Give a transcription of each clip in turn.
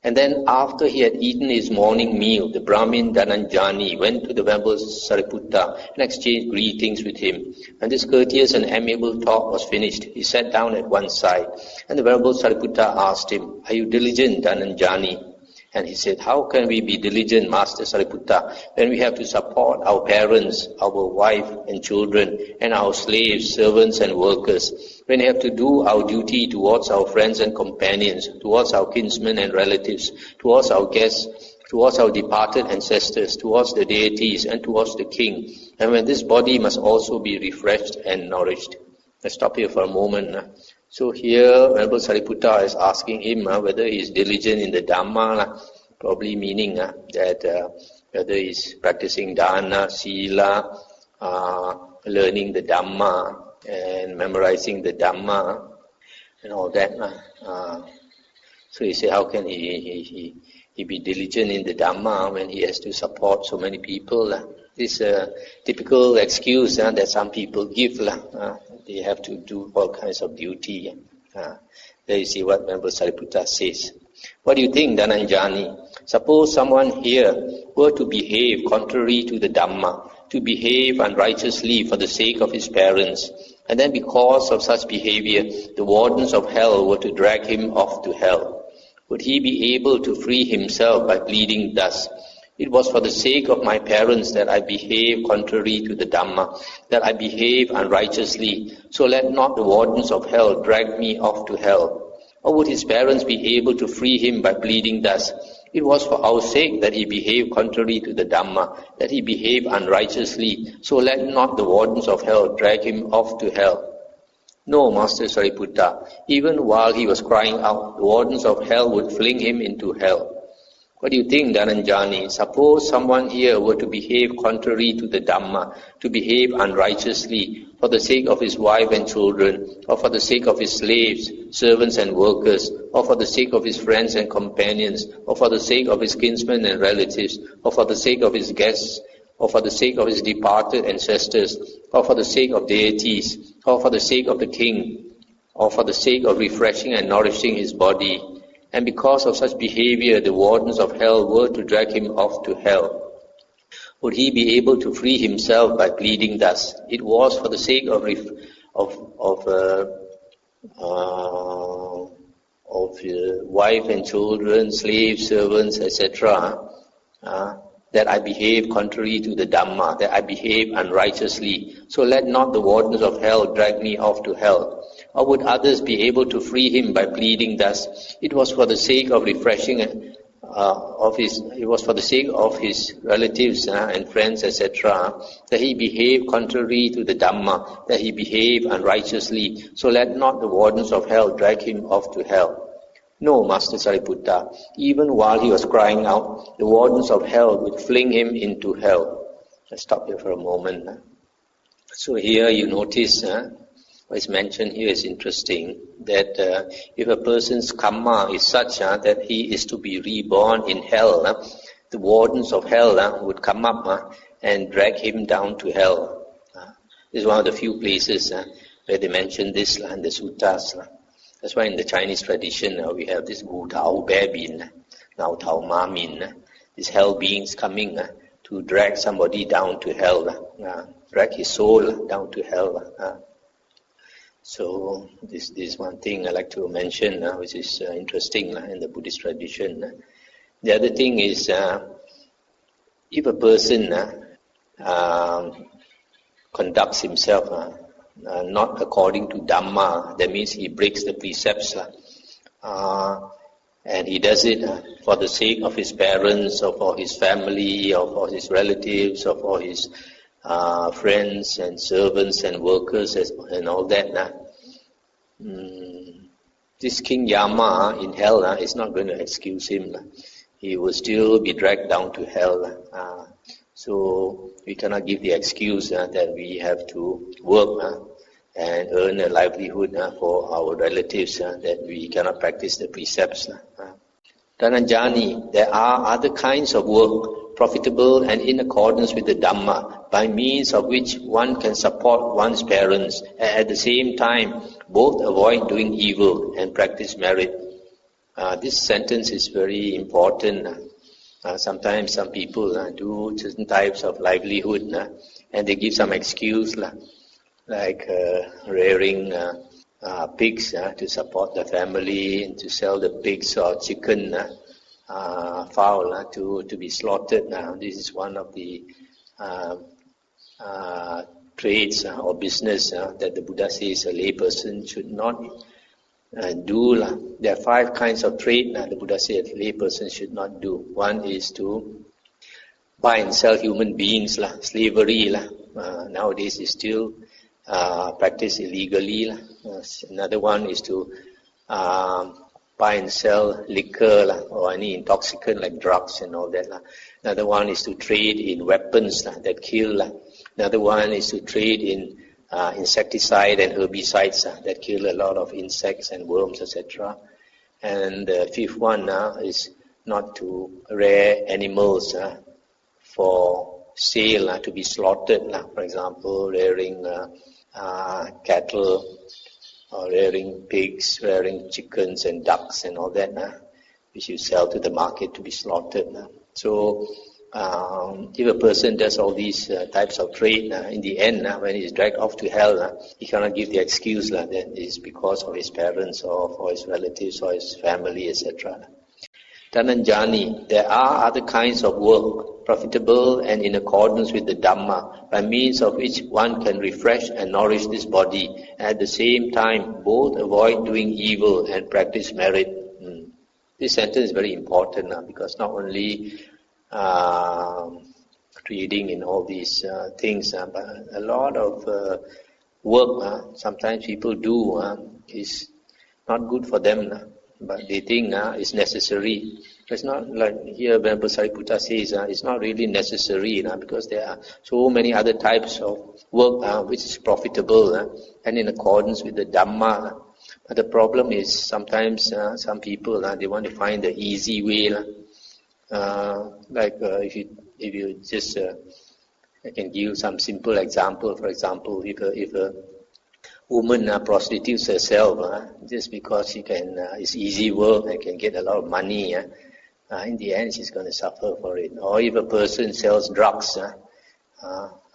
And then after he had eaten his morning meal, the Brahmin Dhananjani went to the Venerable Sariputta and exchanged greetings with him. When this courteous and amiable talk was finished, he sat down at one side, and the Venerable Sariputta asked him, "Are you diligent, Dhananjani?" And he said, "How can we be diligent, Master Sariputta, when we have to support our parents, our wife and children, and our slaves, servants and workers, when we have to do our duty towards our friends and companions, towards our kinsmen and relatives, towards our guests, towards our departed ancestors, towards the deities, and towards the king, and when this body must also be refreshed and nourished." Let's stop here for a moment. So here, Venerable Sariputta is asking him whether he is diligent in the Dhamma, probably meaning that whether he is practicing dana, sila, learning the Dhamma, and memorizing the Dhamma, and all that. So he said, how can he be diligent in the Dhamma when he has to support so many people? This is a typical excuse that some people give. They have to do all kinds of duty. There you see what Venerable Sariputta says. What do you think, Dhananjani? Suppose someone here were to behave contrary to the Dhamma, to behave unrighteously for the sake of his parents, and then because of such behavior, the wardens of hell were to drag him off to hell. Would he be able to free himself by pleading thus, "It was for the sake of my parents that I behaved contrary to the Dhamma, that I behaved unrighteously, so let not the wardens of hell drag me off to hell"? Or would his parents be able to free him by pleading thus, "It was for our sake that he behaved contrary to the Dhamma, that he behaved unrighteously, so let not the wardens of hell drag him off to hell"? No, Master Sariputta, even while he was crying out, the wardens of hell would fling him into hell. What do you think, Dhananjani? Suppose someone here were to behave contrary to the Dhamma, to behave unrighteously for the sake of his wife and children, or for the sake of his slaves, servants and workers, or for the sake of his friends and companions, or for the sake of his kinsmen and relatives, or for the sake of his guests, or for the sake of his departed ancestors, or for the sake of deities, or for the sake of the king, or for the sake of refreshing and nourishing his body, and because of such behavior the wardens of hell were to drag him off to hell? Would he be able to free himself by pleading thus, "It was for the sake of wife and children, slaves, servants, etc., that I behaved contrary to the Dhamma, that I behaved unrighteously, so let not the wardens of hell drag me off to hell"? Or would others be able to free him by pleading thus, "It was for the sake of refreshing it was for the sake of his relatives and friends, etc., that he behaved contrary to the Dhamma, that he behaved unrighteously, so let not the wardens of hell drag him off to hell"? No, Master Sariputta, even while he was crying out, the wardens of hell would fling him into hell. Let's stop here for a moment. So here you notice, what is mentioned here is interesting, that if a person's karma is such that he is to be reborn in hell, the wardens of hell would come up and drag him down to hell. This is one of the few places where they mention this in the suttas. That's why in the Chinese tradition we have this Gu Tao Bear Bin, Nao Tao Ma Min, these hell beings coming to drag somebody down to hell, drag his soul down to hell. So this is one thing I like to mention, which is interesting in the Buddhist tradition. The other thing is, if a person conducts himself not according to Dhamma, that means he breaks the precepts, and he does it for the sake of his parents, or for his family, or for his relatives, or for his friends and servants and workers and all that. This King Yama in hell is not going to excuse him. He will still be dragged down to hell. So we cannot give the excuse that we have to work and earn a livelihood for our relatives, that we cannot practice the precepts. Dhananjani, there are other kinds of work, profitable and in accordance with the Dhamma, by means of which one can support one's parents, and at the same time both avoid doing evil and practice merit. This sentence is very important. Sometimes some people do certain types of livelihood and they give some excuse like rearing pigs to support the family and to sell the pigs or chicken, fowl to be slaughtered. This is one of the trades or business that the Buddha says a lay person should not do. There are 5 kinds of trade the Buddha said a lay person should not do. One is to buy and sell human beings, slavery. Nowadays is still practiced illegally. Another one is to buy and sell liquor or any intoxicant like drugs and all that. Another one is to trade in weapons that kill. Another one is to trade in insecticide and herbicides that kill a lot of insects and worms, etc. And the 5th one is not to rear animals for sale to be slaughtered. For example, rearing cattle, or rearing pigs, rearing chickens and ducks and all that, which you sell to the market to be slaughtered. So if a person does all these types of trade, in the end, when he is dragged off to hell, he cannot give the excuse that it is because of his parents or for his relatives or his family, etc. Dhananjani, there are other kinds of work, profitable and in accordance with the Dhamma, by means of which one can refresh and nourish this body, and at the same time both avoid doing evil and practice merit. This sentence is very important because not only trading in all these things, but a lot of work sometimes people do is not good for them, but they think it's necessary. It's not like here Venerable Sariputta says it's not really necessary because there are so many other types of work which is profitable and in accordance with the Dhamma. But the problem is sometimes some people they want to find the easy way. If you just I can give some simple example. For example, if a woman prostitutes herself just because she can, it's easy work and can get a lot of money. In the end, she's going to suffer for it. Or if a person sells drugs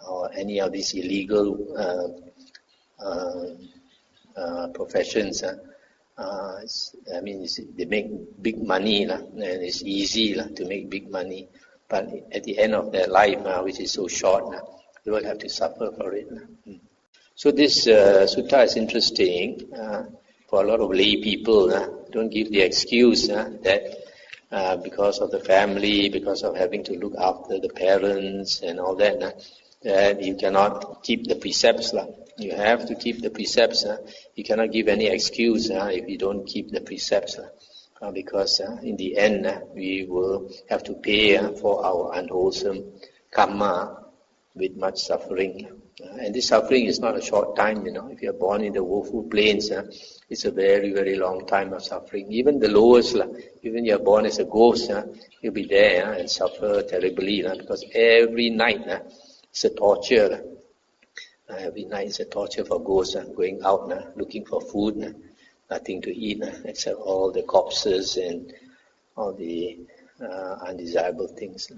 or any of these illegal professions, they make big money and it's easy to make big money. But at the end of their life, which is so short, they will have to suffer for it. So this sutta is interesting for a lot of lay people. Don't give the excuse that because of the family, because of having to look after the parents and all that, that you cannot keep the precepts. You have to keep the precepts. You cannot give any excuse if you don't keep the precepts. Because in the end, we will have to pay for our unwholesome karma with much suffering. And this suffering is not a short time, If you are born in the woeful plains, it's a very, very long time of suffering. Even the lowest, even you are born as a ghost, you'll be there and suffer terribly, because every night it's a torture. Every night is a torture for ghosts, going out, looking for food, nothing to eat, except all the corpses and all the undesirable things.